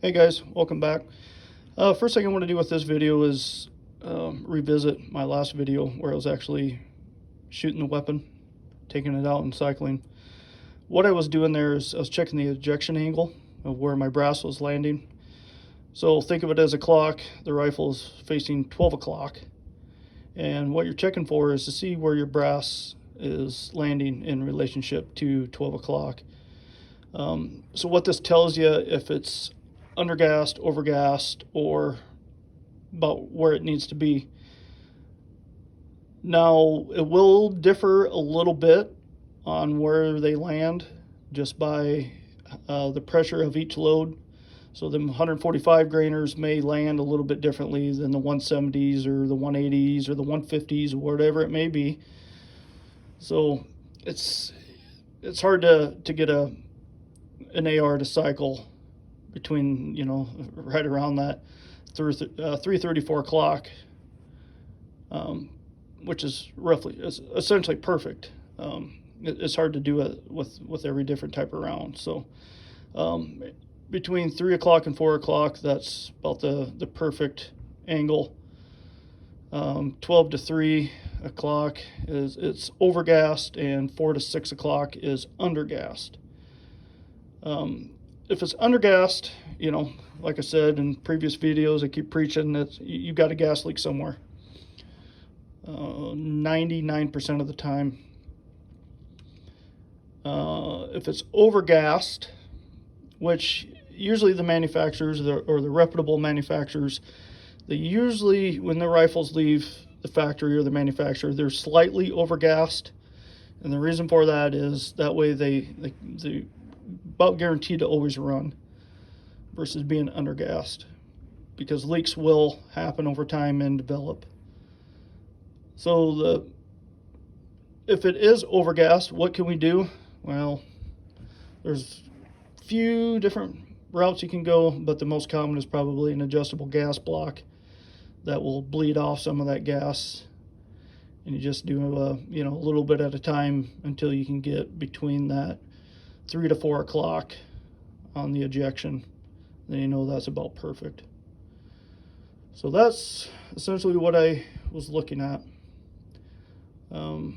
Hey guys, welcome back. First thing I want to do with this video is revisit my last video where I was actually shooting the weapon, taking it out and cycling. What I was doing there is I was checking the ejection angle of where my brass was landing. So think of it as a clock. The rifle is facing 12 o'clock. And what you're checking for is to see where your brass is landing in relationship to 12 o'clock. So what this tells you if it's undergassed, overgassed, or about where it needs to be. Now, it will differ a little bit on where they land just by the pressure of each load. So the 145 grainers may land a little bit differently than the 170s or the 180s or the 150s or whatever it may be. So it's hard to get an AR to cycle between, right around that 3:34 o'clock, which is essentially perfect. It's hard to do it with every different type of round. So between 3 o'clock and 4 o'clock, that's about the perfect angle. 12 to 3 o'clock it's overgassed, and 4 to 6 o'clock is undergassed. If it's undergassed, like I said in previous videos, I keep preaching that you've got a gas leak somewhere. 99% of the time. If it's overgassed, which usually the manufacturers or the reputable manufacturers, they usually, when the rifles leave the factory or the manufacturer, they're slightly overgassed. And the reason for that is that way they about guaranteed to always run versus being undergassed, because leaks will happen over time and develop. So if it is overgassed, what can we do? Well, there's a few different routes you can go, but the most common is probably an adjustable gas block that will bleed off some of that gas, and you just do a little bit at a time until you can get between that 3 to 4 o'clock on the ejection. Then that's about perfect. So that's essentially what I was looking at. I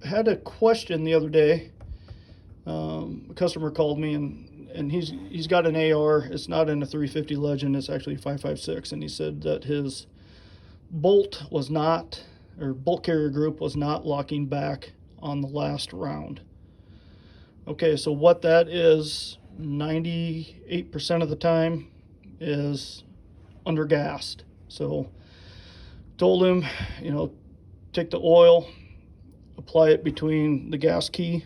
had a question the other day. A customer called me, and he's got an AR. It's not in a 350 Legend. It's actually 5.56, and he said that his bolt carrier group was not locking back on the last round. Okay, so what that is, 98% of the time, is undergassed. So told him, take the oil, apply it between the gas key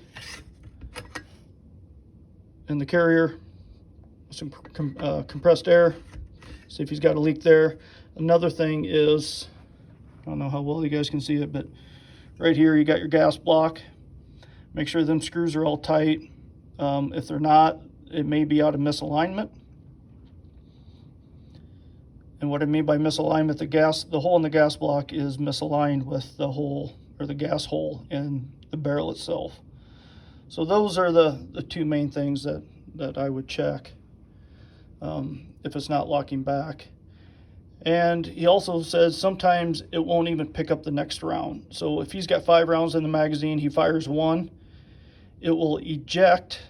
and the carrier, some compressed air, see if he's got a leak there. Another thing is, I don't know how well you guys can see it, but right here you got your gas block. Make sure them screws are all tight. If they're not, it may be out of misalignment. And what I mean by misalignment, the hole in the gas block is misaligned with the hole, or the gas hole in the barrel itself. So those are the two main things that I would check if it's not locking back. And he also says sometimes it won't even pick up the next round. So if he's got 5 rounds in the magazine, he fires one, it will eject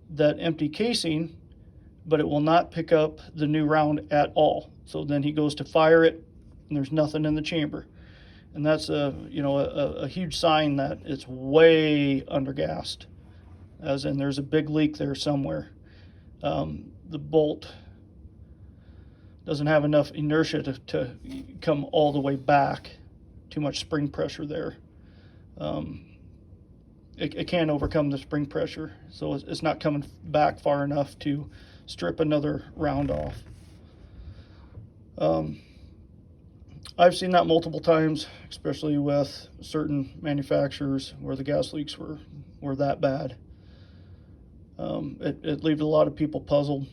that empty casing, but it will not pick up the new round at all. So then he goes to fire it, and there's nothing in the chamber. And that's a huge sign that it's way undergassed, as in there's a big leak there somewhere. The bolt doesn't have enough inertia to come all the way back. Too much spring pressure there. It can't overcome the spring pressure, so it's not coming back far enough to strip another round off. I've seen that multiple times, especially with certain manufacturers where the gas leaks were that bad. It leaves a lot of people puzzled.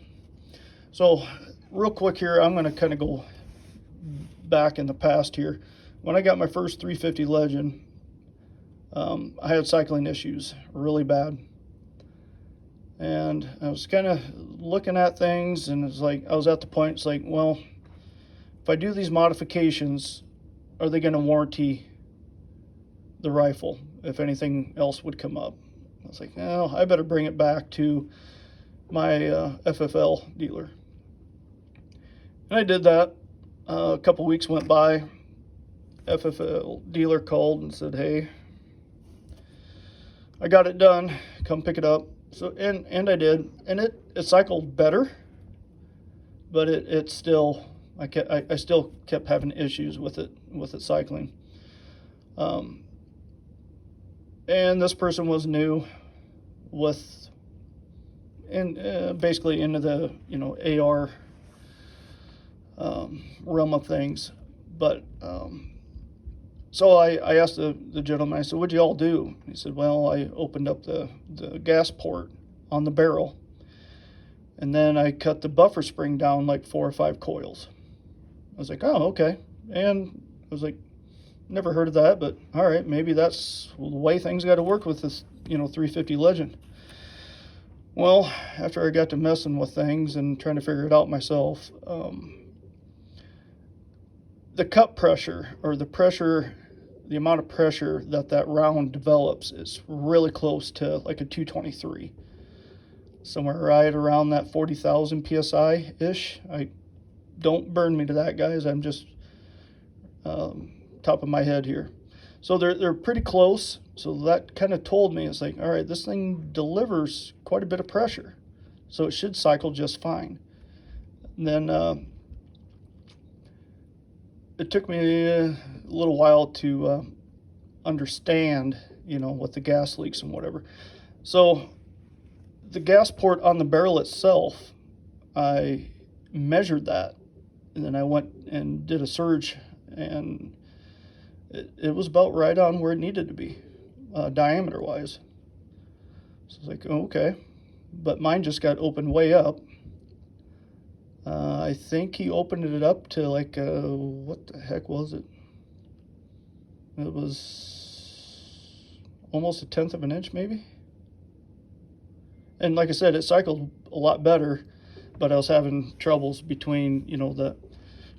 So real quick here, I'm going to kind of go back in the past here. When I got my first 350 Legend, I had cycling issues really bad. And I was kind of looking at things, and it's like I was at the point, it's like, well, if I do these modifications, are they going to warranty the rifle if anything else would come up? I was like, well, I better bring it back to my FFL dealer. And I did that. A couple weeks went by. FFL dealer called and said, hey, I got it done. Come pick it up. So and I did, and it cycled better, but it still I still kept having issues with it cycling. And this person was new with basically into the AR realm of things, but so I asked the gentleman, I said, what'd you all do? He said, well, I opened up the gas port on the barrel, and then I cut the buffer spring down like 4 or 5 coils. I was like, oh, okay. And I was like, never heard of that, but all right, maybe that's the way things got to work with this, 350 Legend. Well, after I got to messing with things and trying to figure it out myself, the cut pressure, or the amount of pressure that round develops is really close to like a 223. Somewhere right around that 40,000 PSI-ish. Don't burn me to that, guys. I'm just top of my head here. So they're pretty close. So that kind of told me, it's like, all right, this thing delivers quite a bit of pressure. So it should cycle just fine. And then it took me a little while to understand, with the gas leaks and whatever. So the gas port on the barrel itself, I measured that, and then I went and did a surge, and it was about right on where it needed to be, diameter-wise. So it's like, oh, okay. But mine just got opened way up. I think he opened it up to like, what the heck was it? It was almost 1/10 of an inch, maybe. And like I said, it cycled a lot better, but I was having troubles between, the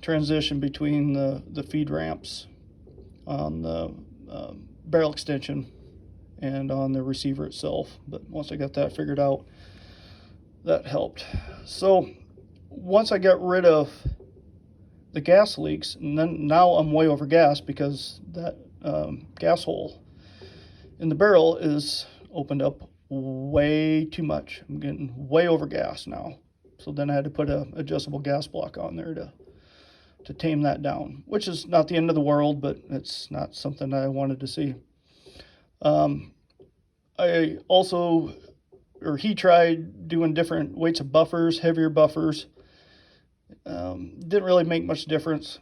transition between the feed ramps on the barrel extension and on the receiver itself. But once I got that figured out, that helped. So once I got rid of the gas leaks, and then now I'm way over gas because that gas hole in the barrel is opened up way too much. I'm getting way over gas now. So then I had to put a adjustable gas block on there to tame that down, which is not the end of the world, but it's not something I wanted to see. I also, or he tried doing different weights of buffers, heavier buffers. Didn't really make much difference.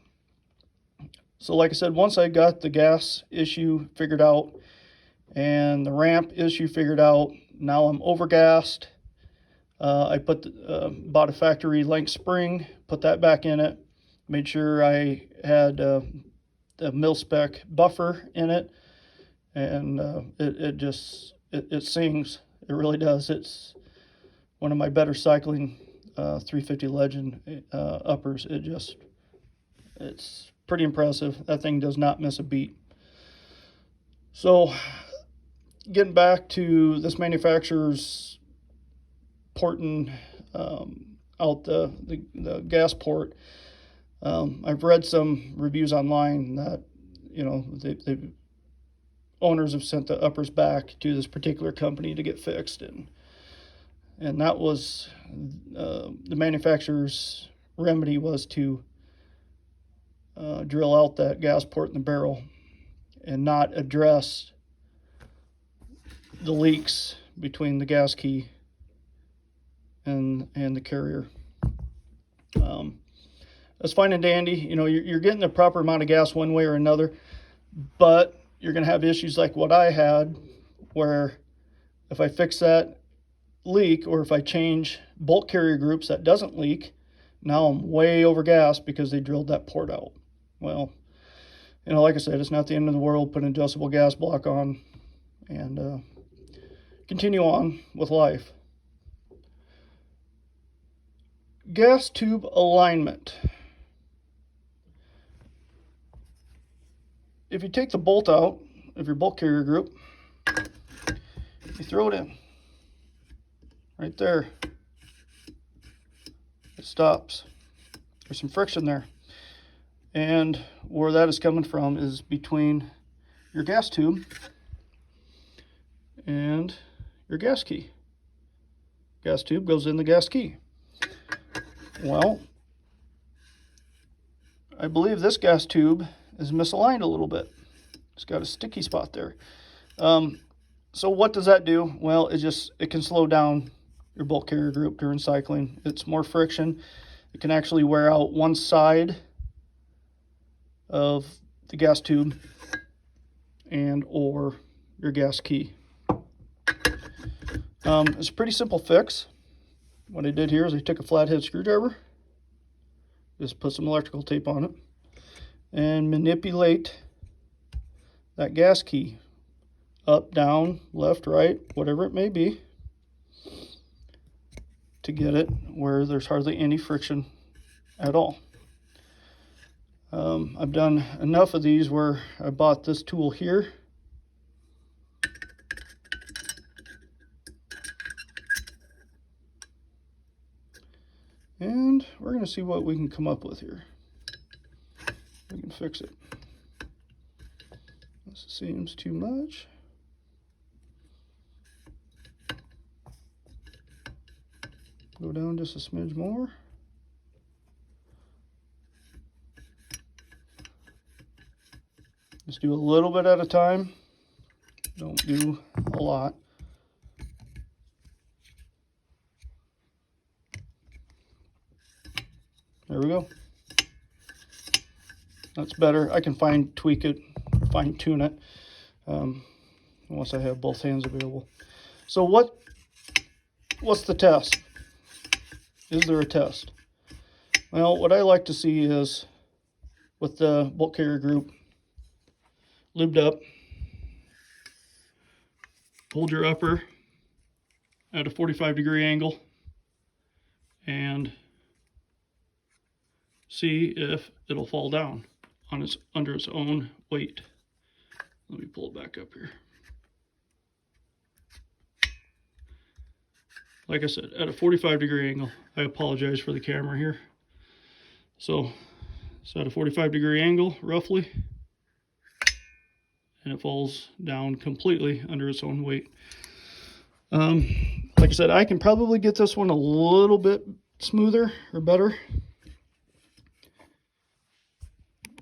So like I said, once I got the gas issue figured out and the ramp issue figured out, now I'm overgassed. I bought a factory length spring, put that back in it, made sure I had a mil-spec buffer in it, and it sings. It really does. It's one of my better cycling 350 Legend uppers. It's pretty impressive. That thing does not miss a beat. So getting back to this manufacturer's porting out the gas port, I've read some reviews online that the owners have sent the uppers back to this particular company to get fixed, and that was the manufacturer's remedy was to drill out that gas port in the barrel and not address the leaks between the gas key and the carrier. That's fine and dandy. You're getting the proper amount of gas one way or another, but you're going to have issues like what I had, where if I fix that leak, or if I change bolt carrier groups that doesn't leak, now I'm way over gas because they drilled that port out. Well, like I said, it's not the end of the world. Put an adjustable gas block on and continue on with life. gas tube alignment. If you take the bolt out of your bulk carrier group, you throw it in. Right there. It stops. There's some friction there. And where that is coming from is between your gas tube and your gas key. Gas tube goes in the gas key. Well, I believe this gas tube is misaligned a little bit. It's got a sticky spot there. So what does that do? Well, it can slow down your bulk carrier group during cycling. It's more friction. It can actually wear out one side of the gas tube and or your gas key. It's a pretty simple fix. What I did here is I took a flathead screwdriver, just put some electrical tape on it, and manipulate that gas key up, down, left, right, whatever it may be, to get it where there's hardly any friction at all. I've done enough of these where I bought this tool here. And we're going to see what we can come up with here. We can fix it. This seems too much. Go down just a smidge more. Just do a little bit at a time. Don't do a lot. There we go. That's better. I can tweak it, fine tune it, once I have both hands available. So what's the test? Is there a test? Well, what I like to see is with the bulk carrier group lubed up, hold your upper at a 45-degree angle and see if it'll fall down on under its own weight. Let me pull it back up here. Like I said, at a 45-degree angle. I apologize for the camera here. So it's at a 45-degree angle, roughly, and it falls down completely under its own weight. Like I said, I can probably get this one a little bit smoother or better.